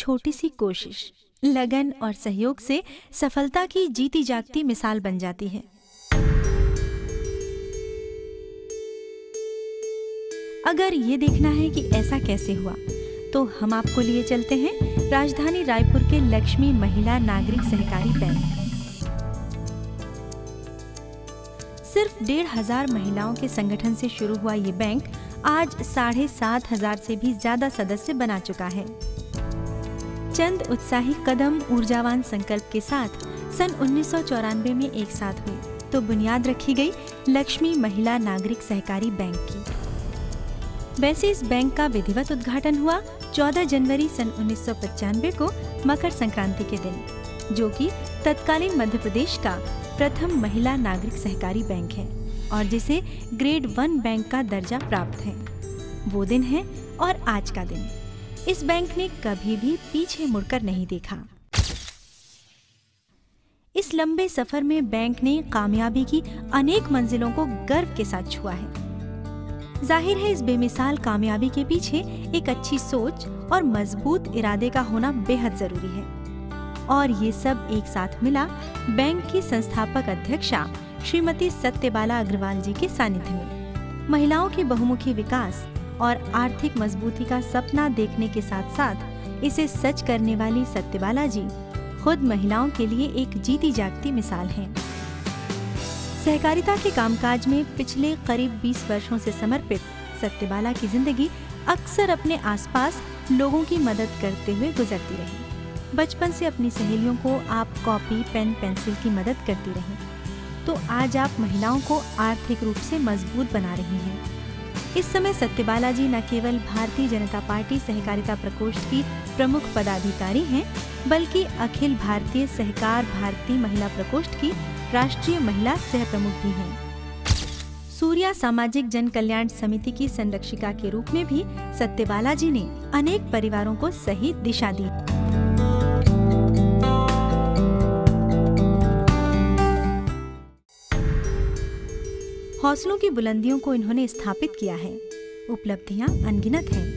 छोटी सी कोशिश, लगन और सहयोग से सफलता की जीती जागती मिसाल बन जाती है। अगर ये देखना है कि ऐसा कैसे हुआ, तो हम आपको लिए चलते हैं राजधानी रायपुर के लक्ष्मी महिला नागरिक सहकारी बैंक। सिर्फ 1,500 महिलाओं के संगठन से शुरू हुआ ये बैंक आज 7,500 से भी ज्यादा सदस्य बना चुका है। चंद उत्साही कदम ऊर्जावान संकल्प के साथ सन 1994 में एक साथ हुए तो बुनियाद रखी गई लक्ष्मी महिला नागरिक सहकारी बैंक की। वैसे इस बैंक का विधिवत उद्घाटन हुआ 14 जनवरी सन 1995 को मकर संक्रांति के दिन, जो कि तत्कालीन मध्य प्रदेश का प्रथम महिला नागरिक सहकारी बैंक है और जिसे ग्रेड 1 बैंक का दर्जा प्राप्त है। वो दिन है और आज का दिन। इस बैंक ने कभी भी पीछे मुड़कर नहीं देखा। इस लंबे सफर में बैंक ने कामयाबी की अनेक मंजिलों को गर्व के साथ छुआ है। जाहिर है इस बेमिसाल कामयाबी के पीछे एक अच्छी सोच और मजबूत इरादे का होना बेहद जरूरी है। और ये सब एक साथ मिला बैंक की संस्थापक अध्यक्षा श्रीमती सत्यबाला अग्रवाल जी के सानिध्य में। महिलाओं के बहुमुखी विकास और आर्थिक मजबूती का सपना देखने के साथ साथ इसे सच करने वाली सत्यबाला जी खुद महिलाओं के लिए एक जीती जागती मिसाल हैं। सहकारिता के कामकाज में पिछले करीब 20 वर्षों से समर्पित सत्यबाला की जिंदगी अक्सर अपने आसपास लोगों की मदद करते हुए गुजरती रही। बचपन से अपनी सहेलियों को आप कॉपी, पेन, पेंसिल की मदद करती रही, तो आज आप महिलाओं को आर्थिक रूप से मजबूत बना रही हैं। इस समय सत्यबाला जी न केवल भारतीय जनता पार्टी सहकारिता प्रकोष्ठ की प्रमुख पदाधिकारी हैं, बल्कि अखिल भारतीय सहकार भारती महिला प्रकोष्ठ की राष्ट्रीय महिला सह प्रमुख भी हैं। सूर्या सामाजिक जन कल्याण समिति की संरक्षिका के रूप में भी सत्यबाला जी ने अनेक परिवारों को सही दिशा दी। हौसलों की बुलंदियों को इन्होंने स्थापित किया है। उपलब्धियां अनगिनत हैं।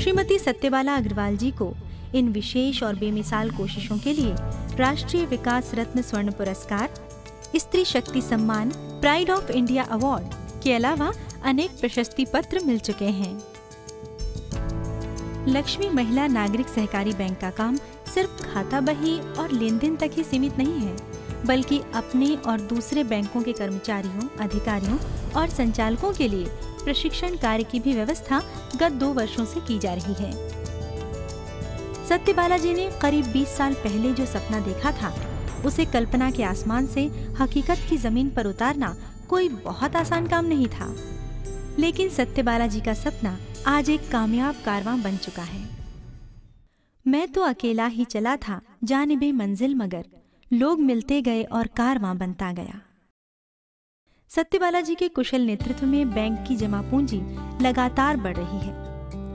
श्रीमती सत्यबाला अग्रवाल जी को इन विशेष और बेमिसाल कोशिशों के लिए राष्ट्रीय विकास रत्न स्वर्ण पुरस्कार, स्त्री Shakti Samman, pride of India award के अलावा अनेक प्रशस्ति पत्र मिल चुके हैं। लक्ष्मी महिला नागरिक सहकारी बैंक का काम सिर्फ खाता बही और लेन देन तक ही सीमित नहीं है, बल्कि अपने और दूसरे बैंकों के कर्मचारियों, अधिकारियों और संचालकों के लिए प्रशिक्षण कार्य की भी व्यवस्था गत 2 वर्षों से की जा रही है। सत्यबाला जी ने करीब 20 साल पहले जो सपना देखा था, उसे कल्पना के आसमान से हकीकत की जमीन पर उतारना कोई बहुत आसान काम नहीं था। लेकिन सत्यबाला जी का सपना आज एक कामयाब कारवां बन चुका है। मैं तो अकेला ही चला था जानिबे मंजिल, मगर लोग मिलते गए और कारवां बनता गया। सत्यबाला जी के कुशल नेतृत्व में बैंक की जमा पूंजी लगातार बढ़ रही है।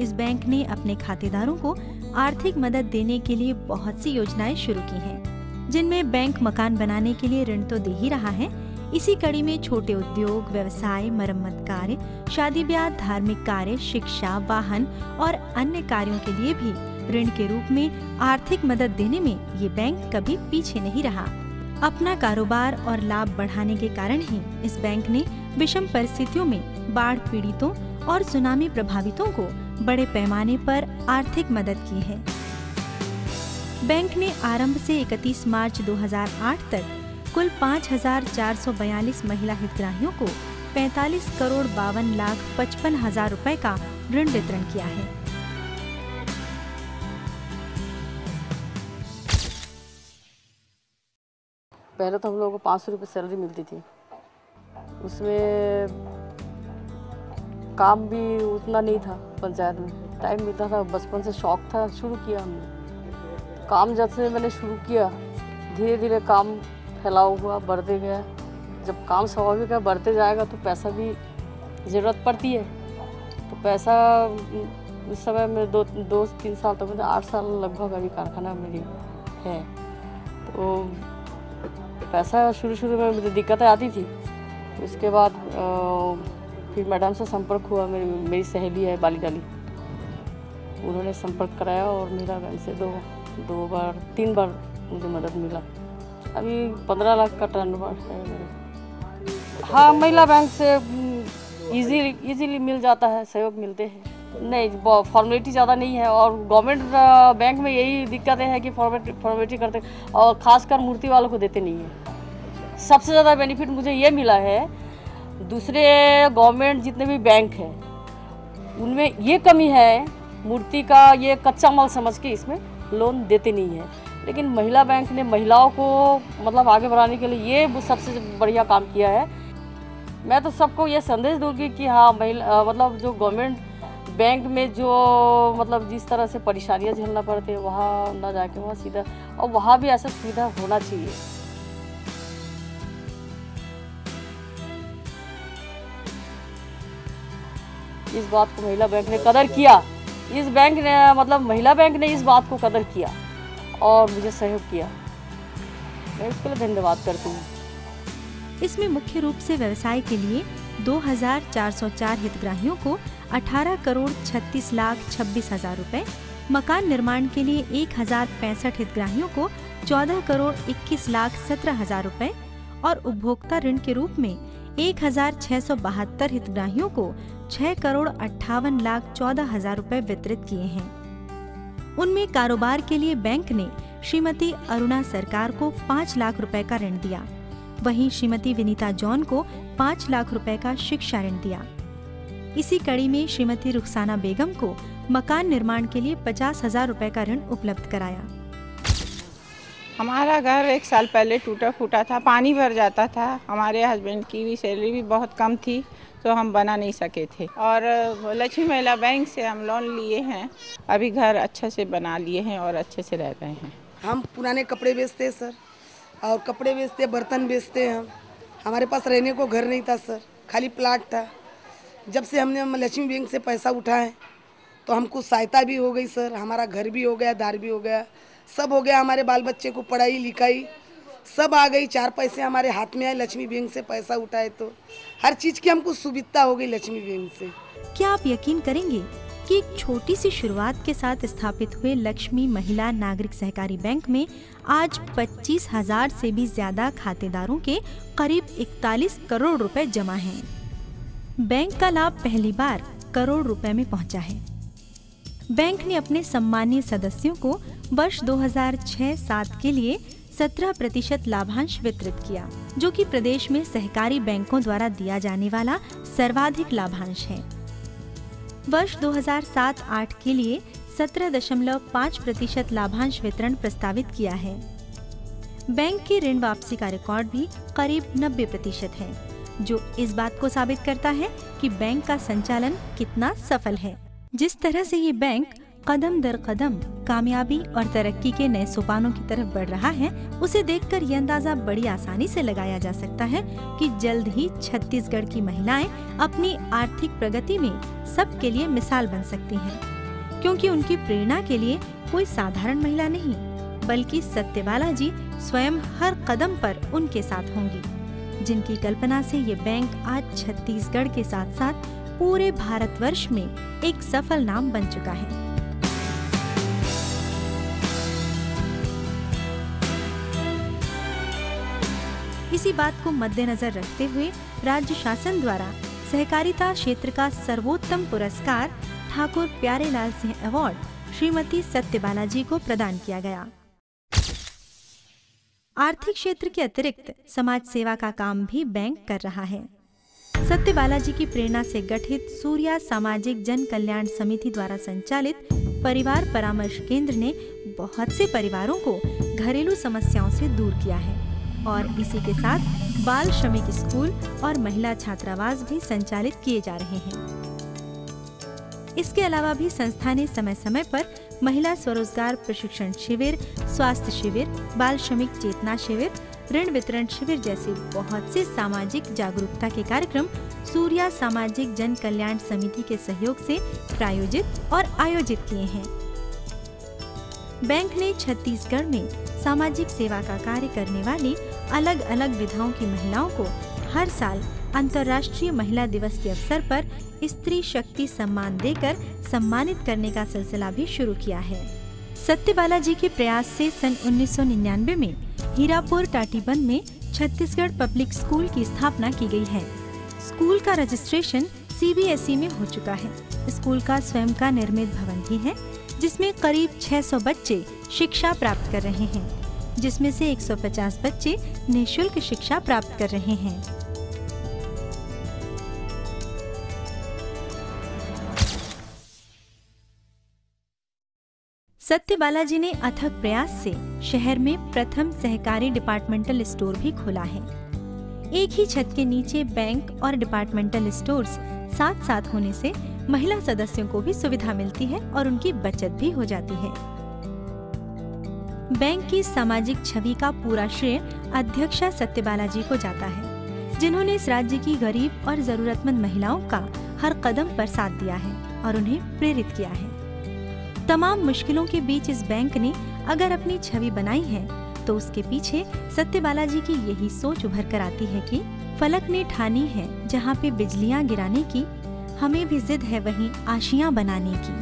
इस बैंक ने अपने खातेदारों को आर्थिक मदद देने के लिए बहुत सी योजनाएं शुरू की हैं, जिनमें बैंक मकान बनाने के लिए ऋण तो दे ही रहा है, इसी कड़ी में छोटे उद्योग, व्यवसाय, मरम्मत कार्य, शादी ब्याह, धार्मिक कार्य, शिक्षा, वाहन और अन्य कार्यों के लिए भी ऋण के रूप में आर्थिक मदद देने में ये बैंक कभी पीछे नहीं रहा। अपना कारोबार और लाभ बढ़ाने के कारण ही इस बैंक ने विषम परिस्थितियों में बाढ़ पीड़ितों और सुनामी प्रभावितों को बड़े पैमाने पर आर्थिक मदद की है। बैंक ने आरंभ से 31 मार्च 2008 तक कुल 5,442 महिला हितग्राहियों को 45 करोड़ 52 लाख 55 हजार रुपए का ऋण वितरण किया है। पहले तो हम लोगों को 500 रुपये सैलरी मिलती थी, उसमें काम भी उतना नहीं था, पंचायत में टाइम मिलता था। बचपन से शौक था, शुरू किया हमने काम। जब से मैंने शुरू किया धीरे धीरे काम फैलाव हुआ, बढ़ते गया। जब काम स्वाभाविक है, बढ़ते जाएगा तो पैसा भी ज़रूरत पड़ती है। तो पैसा उस समय में 2-3 साल तक, मतलब 8 साल लगभग अभी कारखाना मेरी है। तो पैसा शुरू में मुझे दिक्कतें आती थी। उसके बाद फिर मैडम से संपर्क हुआ, मेरी सहेली है बाली डाली, उन्होंने संपर्क कराया और महिला बैंक से तीन बार मुझे मदद मिला। अभी 15 लाख का टर्नओवर है मेरे। हाँ, महिला बैंक से इजीली मिल जाता है, सहयोग मिलते हैं। नहीं, फॉर्मेलिटी ज़्यादा नहीं है और गवर्नमेंट बैंक में यही दिक्कतें हैं कि फॉर्मेलिटी करते और ख़ासकर मूर्ति वालों को देते नहीं है। सबसे ज़्यादा बेनिफिट मुझे ये मिला है, दूसरे गवर्नमेंट जितने भी बैंक हैं उनमें ये कमी है, मूर्ति का ये कच्चा माल समझ के इसमें लोन देते नहीं है। लेकिन महिला बैंक ने महिलाओं को मतलब आगे बढ़ाने के लिए ये सबसे बढ़िया काम किया है। मैं तो सबको ये संदेश दूंगी कि हाँ, महिला मतलब जो गवर्नमेंट बैंक में जो मतलब जिस तरह से परेशानियां झेलना पड़ते हैं वहाँ ना जाके वहाँ सीधा, और वहाँ भी ऐसा सुविधा होना चाहिए। इस बात को महिला बैंक ने कदर किया, इस बैंक ने मतलब महिला बैंक ने इस बात को कदर किया और मुझे सहयोग किया। मैं इसके लिए धन्यवाद करती हूँ। इसमें मुख्य रूप से व्यवसाय के लिए 2404 हितग्राहियों को 18 करोड़ 36 लाख 26 हजार रुपए, मकान निर्माण के लिए 1065 हितग्राहियों को 14 करोड़ 21 लाख 17 हजार रुपए और उपभोक्ता ऋण के रूप में 1672 हितग्राहियों को 6 करोड़ 58 लाख 14 हजार रुपए वितरित किए हैं। उनमें कारोबार के लिए बैंक ने श्रीमती अरुणा सरकार को 5 लाख रुपए का ऋण दिया, वहीं श्रीमती विनीता जॉन को 5 लाख रुपए का शिक्षा ऋण दिया। इसी कड़ी में श्रीमती रुखसाना बेगम को मकान निर्माण के लिए 50,000 रुपए का ऋण उपलब्ध कराया। हमारा घर 1 साल पहले टूटा फूटा था, पानी भर जाता था। हमारे हस्बैंड की भी सैलरी भी बहुत कम थी तो हम बना नहीं सके थे और लक्ष्मी महिला बैंक से हम लोन लिए हैं। अभी घर अच्छे से बना लिए हैं और अच्छे से रह रहे हैं। हम पुराने कपड़े बेचते हैं सर, और कपड़े बेचते, बर्तन बेचते हैं। हमारे पास रहने को घर नहीं था सर, खाली प्लाट था। जब से हमने लक्ष्मी बैंक से पैसा उठाए तो हमको सहायता भी हो गई सर, हमारा घर भी हो गया, दार भी हो गया, सब हो गया। हमारे बाल बच्चे को पढ़ाई लिखाई सब आ गई, 4 पैसे हमारे हाथ में आए लक्ष्मी बैंक से पैसा उठाए तो हर चीज़ की हमको सुविधा हो गई लक्ष्मी बैंक से। क्या आप यकीन करेंगे कि एक छोटी सी शुरुआत के साथ स्थापित हुए लक्ष्मी महिला नागरिक सहकारी बैंक में आज 25,000 से भी ज्यादा खातेदारों के करीब 41 करोड़ रुपए जमा हैं। बैंक का लाभ पहली बार करोड़ रुपए में पहुंचा है। बैंक ने अपने सम्मानीय सदस्यों को वर्ष 2006-07 के लिए 17% लाभांश वितरित किया, जो कि प्रदेश में सहकारी बैंकों द्वारा दिया जाने वाला सर्वाधिक लाभांश है। वर्ष 2007-08 के लिए 17.5% लाभांश वितरण प्रस्तावित किया है। बैंक की ऋण वापसी का रिकॉर्ड भी करीब 90% है, जो इस बात को साबित करता है कि बैंक का संचालन कितना सफल है। जिस तरह से ये बैंक कदम दर कदम कामयाबी और तरक्की के नए सोपानों की तरफ बढ़ रहा है, उसे देखकर ये अंदाजा बड़ी आसानी से लगाया जा सकता है कि जल्द ही छत्तीसगढ़ की महिलाएं अपनी आर्थिक प्रगति में सबके लिए मिसाल बन सकती हैं, क्योंकि उनकी प्रेरणा के लिए कोई साधारण महिला नहीं, बल्कि सत्यबाला जी स्वयं हर कदम पर उनके साथ होंगी, जिनकी कल्पना से ये बैंक आज छत्तीसगढ़ के साथ साथ पूरे भारतवर्ष में एक सफल नाम बन चुका है। इसी बात को मद्देनजर रखते हुए राज्य शासन द्वारा सहकारिता क्षेत्र का सर्वोत्तम पुरस्कार ठाकुर प्यारेलाल सिंह अवार्ड श्रीमती सत्यबाला जी को प्रदान किया गया। आर्थिक क्षेत्र के अतिरिक्त समाज सेवा का काम भी बैंक कर रहा है। सत्यबाला जी की प्रेरणा से गठित सूर्या सामाजिक जन कल्याण समिति द्वारा संचालित परिवार परामर्श केंद्र ने बहुत से परिवारों को घरेलू समस्याओं से दूर किया है और इसी के साथ बाल श्रमिक स्कूल और महिला छात्रावास भी संचालित किए जा रहे हैं। इसके अलावा भी संस्था ने समय समय पर महिला स्वरोजगार प्रशिक्षण शिविर, स्वास्थ्य शिविर, बाल श्रमिक चेतना शिविर, ऋण वितरण शिविर जैसे बहुत से सामाजिक जागरूकता के कार्यक्रम सूर्या सामाजिक जन कल्याण समिति के सहयोग से प्रायोजित और आयोजित किए हैं। बैंक ने छत्तीसगढ़ में सामाजिक सेवा का कार्य करने वाली अलग अलग विधाओं की महिलाओं को हर साल अंतर्राष्ट्रीय महिला दिवस के अवसर पर स्त्री शक्ति सम्मान देकर सम्मानित करने का सिलसिला भी शुरू किया है। सत्यबाला जी के प्रयास से सन 1999 में हीरापुर टाटीबंध में छत्तीसगढ़ पब्लिक स्कूल की स्थापना की गई है। स्कूल का रजिस्ट्रेशन CBSE में हो चुका है। स्कूल का स्वयं का निर्मित भवन भी है, जिसमें करीब 600 बच्चे शिक्षा प्राप्त कर रहे हैं, जिसमें से 150 बच्चे निःशुल्क शिक्षा प्राप्त कर रहे हैं। सत्यबाला जी ने अथक प्रयास से शहर में प्रथम सहकारी डिपार्टमेंटल स्टोर भी खोला है। एक ही छत के नीचे बैंक और डिपार्टमेंटल स्टोर्स साथ साथ होने से महिला सदस्यों को भी सुविधा मिलती है और उनकी बचत भी हो जाती है। बैंक की सामाजिक छवि का पूरा श्रेय अध्यक्षा सत्यबाला जी को जाता है, जिन्होंने इस राज्य की गरीब और जरूरतमंद महिलाओं का हर कदम पर साथ दिया है और उन्हें प्रेरित किया है। तमाम मुश्किलों के बीच इस बैंक ने अगर अपनी छवि बनाई है तो उसके पीछे सत्यबाला जी की यही सोच उभर कर आती है कि फलक ने ठानी है जहाँ पे बिजलियाँ गिराने की, हमें भी जिद है वहीं आशियाँ बनाने की।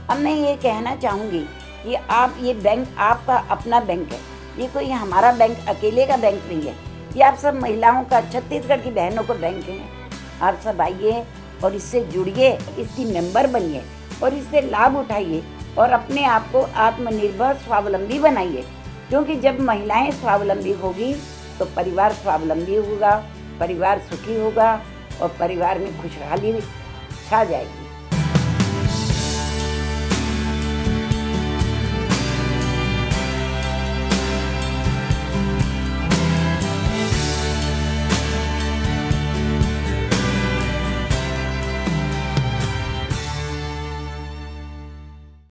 अब मैं ये कहना चाहूँगी कि आप ये बैंक आपका अपना बैंक है, ये कोई हमारा बैंक अकेले का बैंक नहीं है, ये आप सब महिलाओं का, छत्तीसगढ़ की बहनों का बैंक है। आप सब आइए और इससे जुड़िए, इसकी मेंबर बनिए और इससे लाभ उठाइए और अपने आप को आत्मनिर्भर स्वावलंबी बनाइए, क्योंकि जब महिलाएं स्वावलंबी होगी तो परिवार स्वावलंबी होगा, परिवार सुखी होगा और परिवार में खुशहाली छा जाएगी।